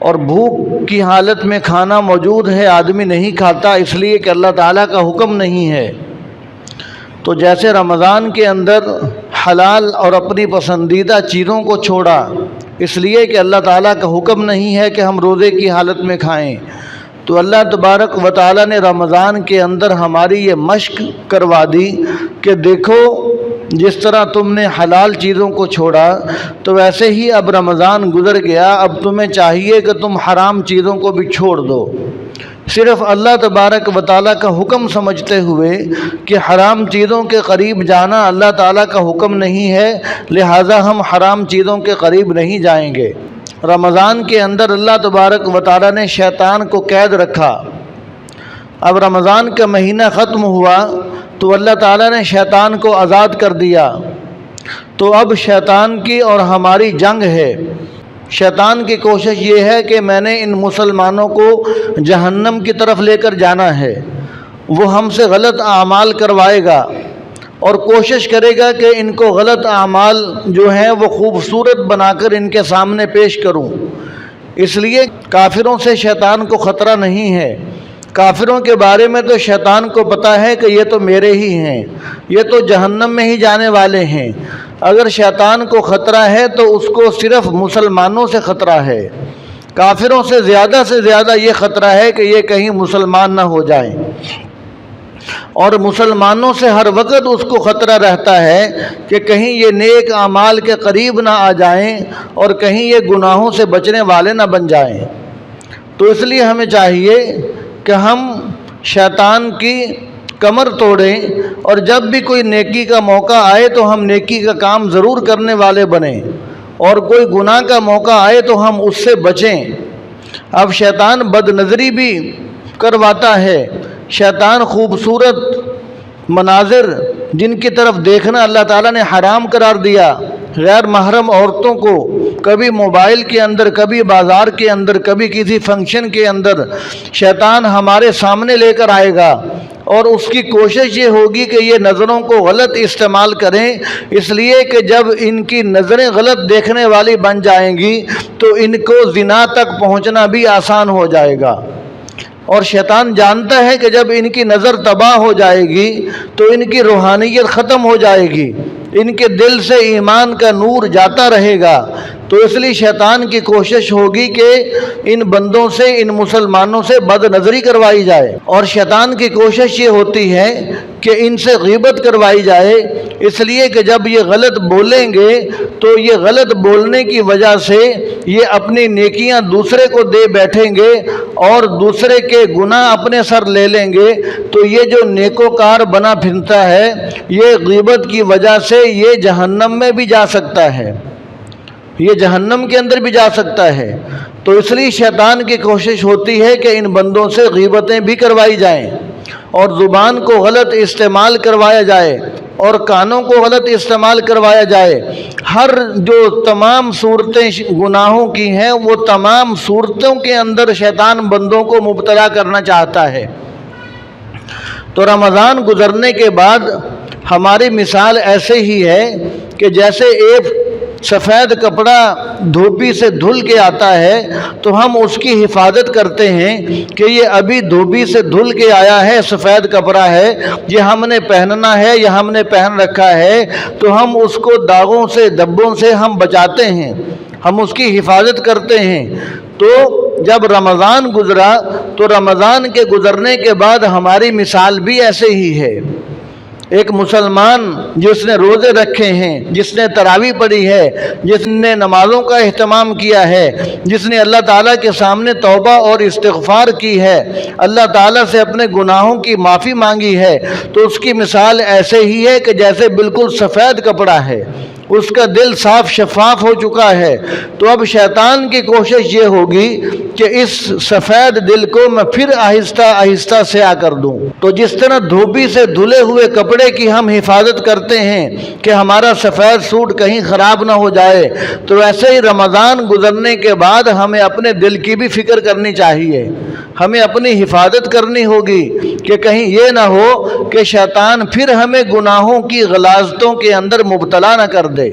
اور بھوک کی حالت میں کھانا موجود ہے، آدمی نہیں کھاتا اس لیے کہ اللہ تعالیٰ کا حکم نہیں ہے۔ تو جیسے رمضان کے اندر حلال اور اپنی پسندیدہ چیزوں کو چھوڑا اس لیے کہ اللہ تعالیٰ کا حکم نہیں ہے کہ ہم روزے کی حالت میں کھائیں، تو اللہ تبارک و تعالیٰ نے رمضان کے اندر ہماری یہ مشق کروا دی کہ دیکھو جس طرح تم نے حلال چیزوں کو چھوڑا تو ویسے ہی اب رمضان گزر گیا، اب تمہیں چاہیے کہ تم حرام چیزوں کو بھی چھوڑ دو۔ صرف اللہ تبارک و تعالیٰ کا حکم سمجھتے ہوئے کہ حرام چیزوں کے قریب جانا اللہ تعالیٰ کا حکم نہیں ہے، لہٰذا ہم حرام چیزوں کے قریب نہیں جائیں گے۔ رمضان کے اندر اللہ تبارک و تعالیٰ نے شیطان کو قید رکھا۔ اب رمضان کا مہینہ ختم ہوا تو اللہ تعالیٰ نے شیطان کو آزاد کر دیا، تو اب شیطان کی اور ہماری جنگ ہے۔ شیطان کی کوشش یہ ہے کہ میں نے ان مسلمانوں کو جہنم کی طرف لے کر جانا ہے، وہ ہم سے غلط اعمال کروائے گا اور کوشش کرے گا کہ ان کو غلط اعمال جو ہیں وہ خوبصورت بنا کر ان کے سامنے پیش کروں۔ اس لیے کافروں سے شیطان کو خطرہ نہیں ہے۔ کافروں کے بارے میں تو شیطان کو پتہ ہے کہ یہ تو میرے ہی ہیں، یہ تو جہنم میں ہی جانے والے ہیں۔ اگر شیطان کو خطرہ ہے تو اس کو صرف مسلمانوں سے خطرہ ہے۔ کافروں سے زیادہ یہ خطرہ ہے کہ یہ کہیں مسلمان نہ ہو جائیں، اور مسلمانوں سے ہر وقت اس کو خطرہ رہتا ہے کہ کہیں یہ نیک اعمال کے قریب نہ آ جائیں اور کہیں یہ گناہوں سے بچنے والے نہ بن جائیں۔ تو اس لیے ہمیں چاہیے کہ ہم شیطان کی کمر توڑیں، اور جب بھی کوئی نیکی کا موقع آئے تو ہم نیکی کا کام ضرور کرنے والے بنیں، اور کوئی گناہ کا موقع آئے تو ہم اس سے بچیں۔ اب شیطان بد نظری بھی کرواتا ہے، شیطان خوبصورت مناظر جن کی طرف دیکھنا اللہ تعالیٰ نے حرام قرار دیا، غیر محرم عورتوں کو کبھی موبائل کے اندر، کبھی بازار کے اندر، کبھی کسی فنکشن کے اندر شیطان ہمارے سامنے لے کر آئے گا، اور اس کی کوشش یہ ہوگی کہ یہ نظروں کو غلط استعمال کریں، اس لیے کہ جب ان کی نظریں غلط دیکھنے والی بن جائیں گی تو ان کو زنا تک پہنچنا بھی آسان ہو جائے گا۔ اور شیطان جانتا ہے کہ جب ان کی نظر تباہ ہو جائے گی تو ان کی روحانیت ختم ہو جائے گی، ان کے دل سے ایمان کا نور جاتا رہے گا۔ تو اس لیے شیطان کی کوشش ہوگی کہ ان بندوں سے، ان مسلمانوں سے بد نظری کروائی جائے، اور شیطان کی کوشش یہ ہوتی ہے کہ ان سے غیبت کروائی جائے، اس لیے کہ جب یہ غلط بولیں گے تو یہ غلط بولنے کی وجہ سے یہ اپنی نیکیاں دوسرے کو دے بیٹھیں گے اور دوسرے کے گناہ اپنے سر لے لیں گے، تو یہ جو نیکوکار بنا پھرتا ہے یہ غیبت کی وجہ سے یہ جہنم میں بھی جا سکتا ہے، یہ جہنم کے اندر بھی جا سکتا ہے۔ تو اس لیے شیطان کی کوشش ہوتی ہے کہ ان بندوں سے غیبتیں بھی کروائی جائیں، اور زبان کو غلط استعمال کروایا جائے، اور کانوں کو غلط استعمال کروایا جائے۔ ہر جو تمام صورتیں گناہوں کی ہیں وہ تمام صورتوں کے اندر شیطان بندوں کو مبتلا کرنا چاہتا ہے۔ تو رمضان گزرنے کے بعد ہماری مثال ایسے ہی ہے کہ جیسے ایک سفید کپڑا دھوبی سے دھل کے آتا ہے تو ہم اس کی حفاظت کرتے ہیں کہ یہ ابھی دھوبی سے دھل کے آیا ہے، سفید کپڑا ہے، یہ ہم نے پہننا ہے یا ہم نے پہن رکھا ہے، تو ہم اس کو داغوں سے، دھبوں سے ہم بچاتے ہیں، ہم اس کی حفاظت کرتے ہیں۔ تو جب رمضان گزرا تو رمضان کے گزرنے کے بعد ہماری مثال بھی ایسے ہی ہے۔ ایک مسلمان جس نے روزے رکھے ہیں، جس نے تراویح پڑھی ہے، جس نے نمازوں کا اہتمام کیا ہے، جس نے اللہ تعالیٰ کے سامنے توبہ اور استغفار کی ہے، اللہ تعالیٰ سے اپنے گناہوں کی معافی مانگی ہے، تو اس کی مثال ایسے ہی ہے کہ جیسے بالکل سفید کپڑا ہے، اس کا دل صاف شفاف ہو چکا ہے۔ تو اب شیطان کی کوشش یہ ہوگی کہ اس سفید دل کو میں پھر آہستہ آہستہ سیاہ کر دوں۔ تو جس طرح دھوبی سے دھلے ہوئے کپڑے کی ہم حفاظت کرتے ہیں کہ ہمارا سفید سوٹ کہیں خراب نہ ہو جائے، تو ویسے ہی رمضان گزرنے کے بعد ہمیں اپنے دل کی بھی فکر کرنی چاہیے، ہمیں اپنی حفاظت کرنی ہوگی کہ کہیں یہ نہ ہو کہ شیطان پھر ہمیں گناہوں کی غلاظتوں کے اندر مبتلا نہ کر دے۔